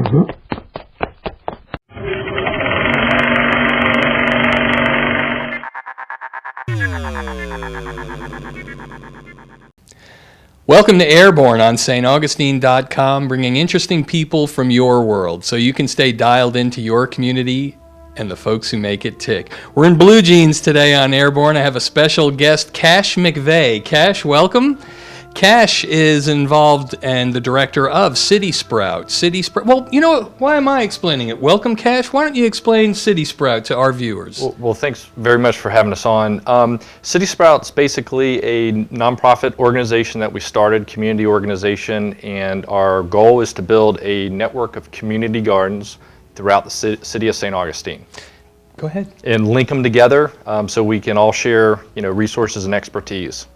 Welcome to Airborne on staugustine.com, bringing interesting people from your world so you can stay dialed into your community and the folks who make it tick. We're in blue jeans today on Airborne. I have a special guest, Cash McVeigh. Cash, welcome. Cash is involved and the director of CitySprout. Well, you know, why am I explaining it? Welcome, Cash. Why don't you explain CitySprout to our viewers? Well, thanks very much for having us on. CitySprout's basically a nonprofit organization that we started, community organization, and our goal is to build a network of community gardens throughout the city of St. Augustine. Go ahead. And link them together so we can all share, resources and expertise.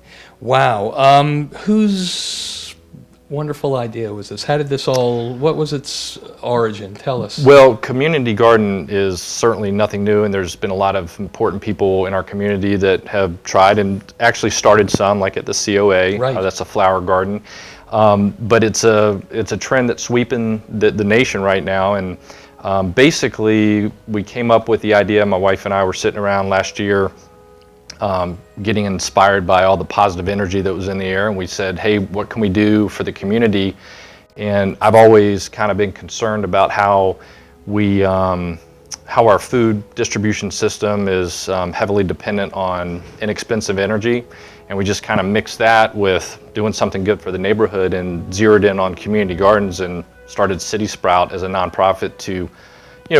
Wow. Whose wonderful idea was this? What was its origin? Tell us. Well, community garden is certainly nothing new, and there's been a lot of important people in our community that have tried and actually started some, like at the COA. Right. That's a flower garden. But it's a trend that's sweeping the nation right now, and basically we came up with the idea. My wife and I were sitting around last year getting inspired by all the positive energy that was in the air, and we said, hey, what can we do for the community? And I've always kind of been concerned about how our food distribution system is heavily dependent on inexpensive energy, and we just kind of mixed that with doing something good for the neighborhood and zeroed in on community gardens and started CitySprout as a nonprofit to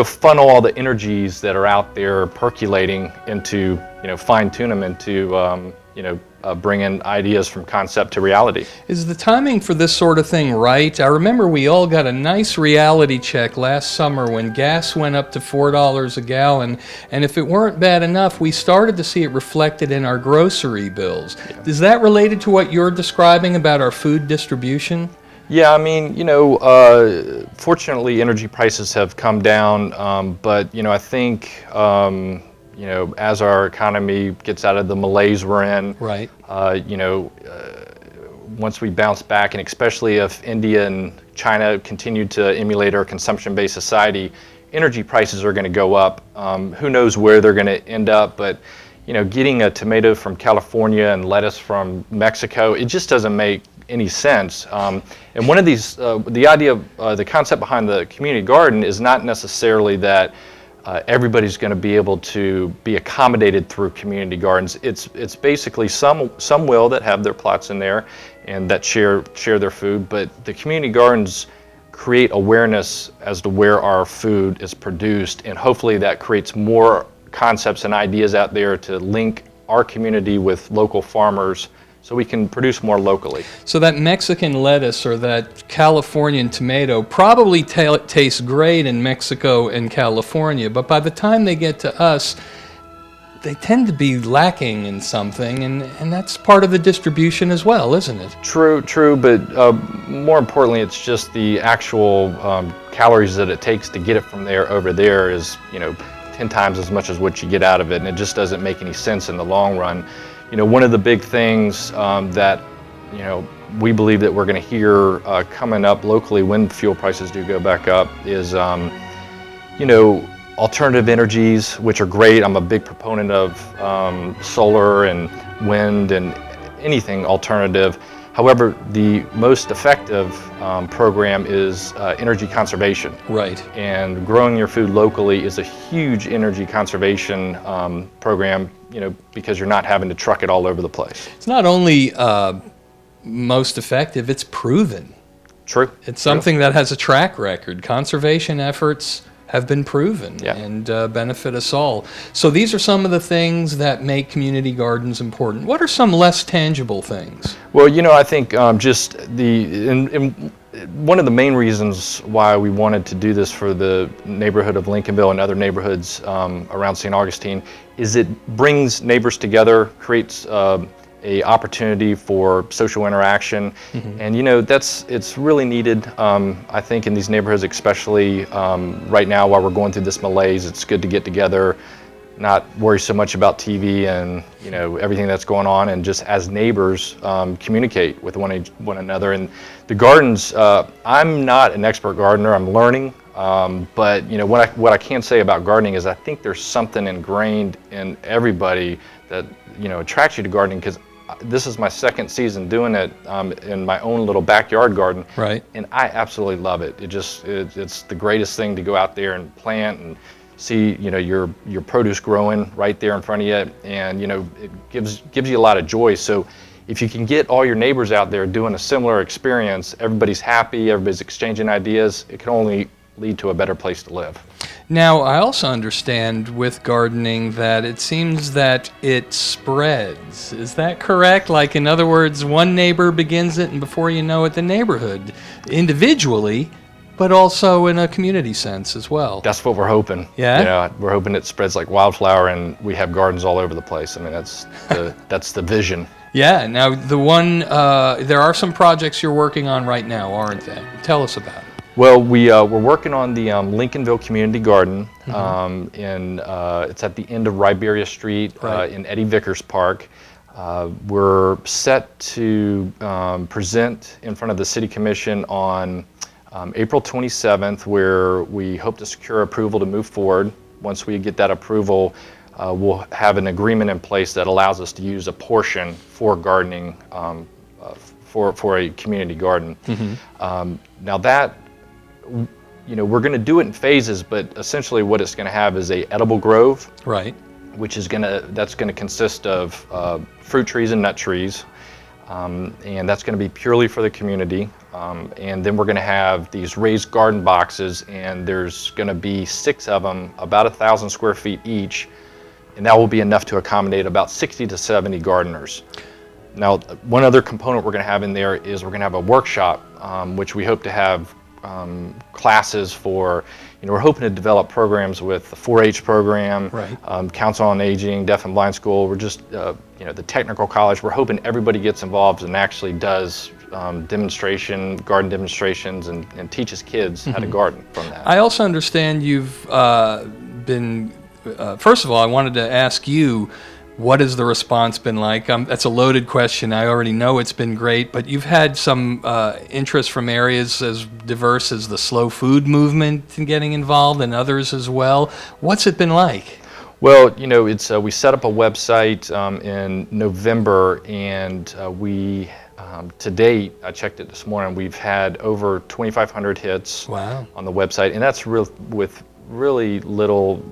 funnel all the energies that are out there percolating into, fine-tune them into, bringing ideas from concept to reality. Is the timing for this sort of thing right? I remember we all got a nice reality check last summer when gas went up to $4 a gallon, and if it weren't bad enough, we started to see it reflected in our grocery bills. Yeah. Is that related to what you're describing about our food distribution? Yeah, I mean, fortunately energy prices have come down, but, I think, as our economy gets out of the malaise we're in, right. Once we bounce back, and especially if India and China continue to emulate our consumption-based society, energy prices are going to go up. Who knows where they're going to end up, but, getting a tomato from California and lettuce from Mexico, it just doesn't make any sense. And one of these, the idea of the concept behind the community garden is not necessarily that everybody's going to be able to be accommodated through community gardens. It's basically some will that have their plots in there and that share their food, but the community gardens create awareness as to where our food is produced, and hopefully that creates more concepts and ideas out there to link our community with local farmers so we can produce more locally. So that Mexican lettuce or that Californian tomato probably tastes great in Mexico and California, but by the time they get to us, they tend to be lacking in something, and that's part of the distribution as well, isn't it? True, but more importantly, it's just the actual calories that it takes to get it from there over there is 10 times as much as what you get out of it, and it just doesn't make any sense in the long run. One of the big things that we believe that we're going to hear coming up locally when fuel prices do go back up is alternative energies, which are great. I'm a big proponent of solar and wind and anything alternative. However, the most effective program is energy conservation. Right. And growing your food locally is a huge energy conservation program, because you're not having to truck it all over the place. It's not only most effective, it's proven. True. It's something that has a track record. Conservation efforts have been proven yeah. and benefit us all. So these are some of the things that make community gardens important. What are some less tangible things? Well, I think just one of the main reasons why we wanted to do this for the neighborhood of Lincolnville and other neighborhoods around St. Augustine is it brings neighbors together, creates a opportunity for social interaction, mm-hmm. and it's really needed. I think in these neighborhoods, especially right now while we're going through this malaise, it's good to get together, not worry so much about TV and everything that's going on, and just as neighbors communicate with one another. And the gardens, I'm not an expert gardener. I'm learning. But what I can say about gardening is I think there's something ingrained in everybody that attracts you to gardening, because this is my second season doing it in my own little backyard garden, Right. and I absolutely love it. It's the greatest thing to go out there and plant and see your produce growing right there in front of you, and it gives you a lot of joy. So if you can get all your neighbors out there doing a similar experience, everybody's happy, everybody's exchanging ideas, it can only lead to a better place to live. Now, I also understand with gardening that it seems that it spreads. Is that correct? Like, in other words, one neighbor begins it, and before you know it, the neighborhood, individually, but also in a community sense as well. That's what we're hoping. Yeah? We're hoping it spreads like wildflower, and we have gardens all over the place. I mean, that's the vision. Yeah. Now, there are some projects you're working on right now, aren't there? Tell us about it. Well, we're working on the Lincolnville Community Garden, and it's at the end of Riberia Street, Right. in Eddie Vickers Park. We're set to present in front of the City Commission on April 27th, where we hope to secure approval to move forward. Once we get that approval, we'll have an agreement in place that allows us to use a portion for gardening, for a community garden. Now that, we're going to do it in phases, but essentially what it's going to have is a edible grove, Right. which is that's going to consist of fruit trees and nut trees, and that's going to be purely for the community. And then we're going to have these raised garden boxes, and there's going to be 6 of them, about 1,000 square feet each, and that will be enough to accommodate about 60 to 70 gardeners. Now, one other component we're going to have in there is we're going to have a workshop, which we hope to have classes for. We're hoping to develop programs with the 4-H program, Right. Council on Aging, Deaf and Blind School. We're just, the technical college. We're hoping everybody gets involved and actually does garden demonstrations, and teaches kids how to garden from that. I also understand you've been, first of all, I wanted to ask you, what has the response been like? That's a loaded question. I already know it's been great, but you've had some interest from areas as diverse as the slow food movement in getting involved, and others as well. What's it been like? Well, it's we set up a website in November, and we to date, I checked it this morning, we've had over 2,500 hits. Wow. On the website, and that's with really little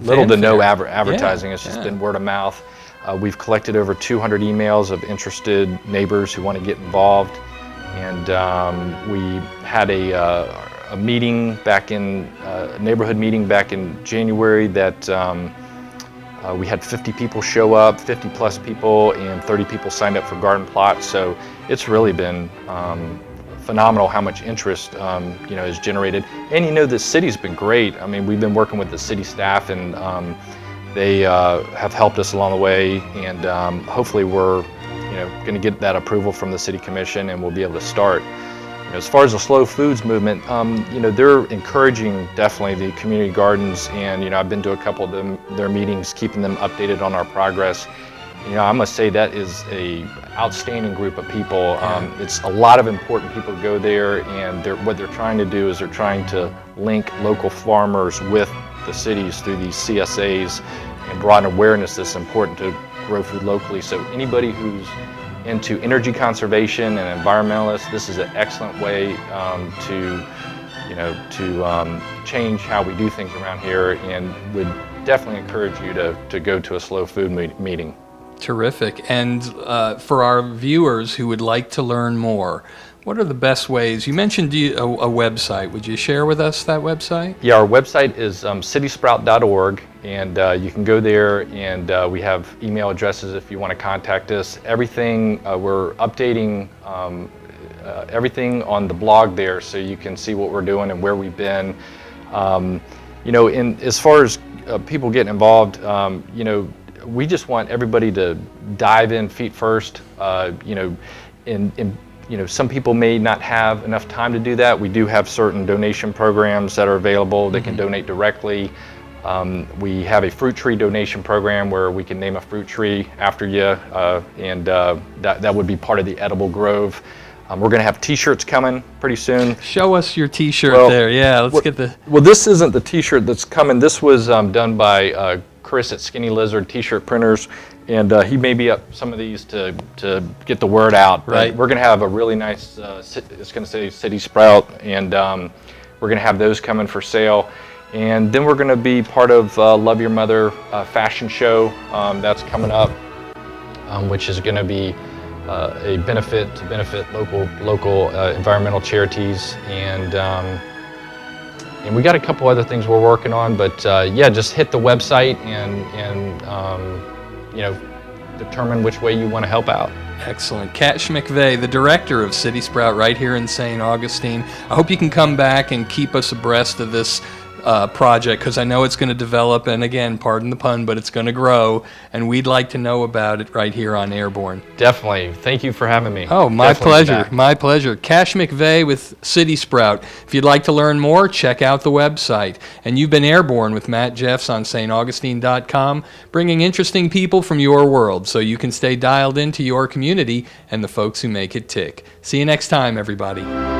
to no advertising. Yeah, It's just been word of mouth. We've collected over 200 emails of interested neighbors who want to get involved, and we had a meeting back in a neighborhood meeting back in January that we had 50 people show up, 50 plus people, and 30 people signed up for garden plots. So it's really been phenomenal how much interest is generated. And the city's been great. I mean, we've been working with the city staff, and they have helped us along the way, and hopefully we're going to get that approval from the City Commission, and we'll be able to start. As far as the slow foods movement, they're encouraging definitely the community gardens, and I've been to a couple of their meetings, keeping them updated on our progress. I must say that is a outstanding group of people. It's a lot of important people go there, and what they're trying to do is they're trying to link local farmers with the cities through these CSAs and broaden awareness that's important to grow food locally. So anybody who's into energy conservation and environmentalists, this is an excellent way to change how we do things around here, and would definitely encourage you to go to a slow food meeting. Terrific. And for our viewers who would like to learn more, what are the best ways? You mentioned a website. Would you share with us that website? Yeah, our website is CitySprout.org, and you can go there, and we have email addresses if you want to contact us. Everything, we're updating everything on the blog there, so you can see what we're doing and where we've been. As far as people getting involved, we just want everybody to dive in feet first. Some people may not have enough time to do that. We do have certain donation programs that are available. They can donate directly. We have a fruit tree donation program where we can name a fruit tree after you, and that would be part of the edible grove. We're going to have T-shirts coming pretty soon. Show us your T-shirt Well, there. Yeah, let's get the. Well, this isn't the T-shirt that's coming. This was done by Chris at Skinny Lizard T-shirt printers, and he may be up some of these to get the word out. But Right. we're going to have a really nice. It's going to say CitySprout, and we're going to have those coming for sale. And then we're going to be part of Love Your Mother fashion show that's coming up, which is going to be a benefit to benefit local environmental charities, and we got a couple other things we're working on. But yeah, just hit the website and you know, determine which way you want to help out. Excellent. Cash McVeigh, the director of CitySprout right here in St. Augustine. I hope you can come back and keep us abreast of this project, because I know it's going to develop, and again, pardon the pun, but it's going to grow, and we'd like to know about it right here on Airborne. Definitely. Thank you for having me. Oh, my Definitely pleasure. back. My pleasure. Cash McVeigh with CitySprout. If you'd like to learn more, check out the website. And you've been Airborne with Matt Jeffs on staugustine.com, bringing interesting people from your world so you can stay dialed into your community and the folks who make it tick. See you next time, everybody.